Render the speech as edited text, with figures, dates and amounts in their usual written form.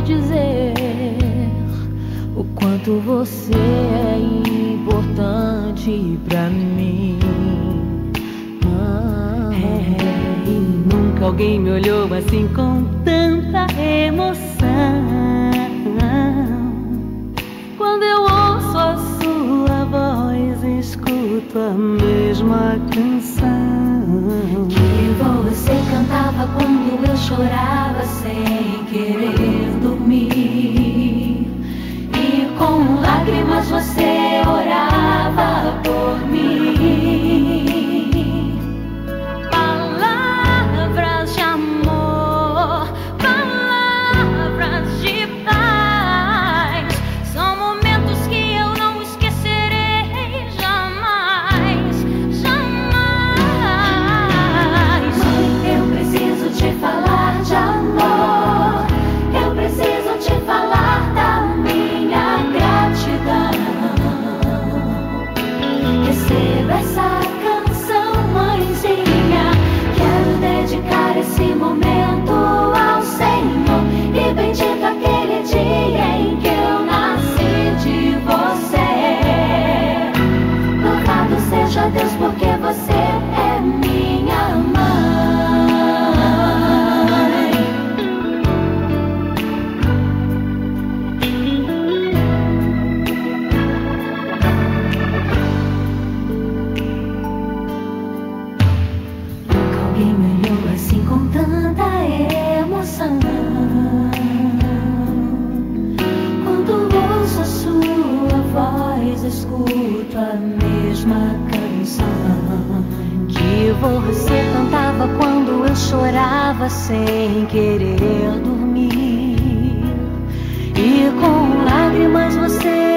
dizer o quanto você é importante pra mim. E nunca alguém me olhou assim com tanta emoção. Quando eu ouço a sua voz, escuto a mesma canção que você cantava quando eu chorava sem querer dormir, e com lágrimas você orava por mim. Palavras de amor, palavras de paz, são momentos que eu não esquecerei jamais, jamais. Mãe, eu preciso te falar de amor, eu preciso te falar da minha gratidão. Receba essa canção, mãezinha, quero dedicar esse momento ao Senhor, e bendito aquele dia em que eu nasci de você. Louvado seja Deus, porque você é minha mãe. Nunca alguém me olhou assim com tanta emoção. Quando ouço a sua voz, escuto a mesma canção que você cantava quando eu chorava sem querer dormir, e com lágrimas você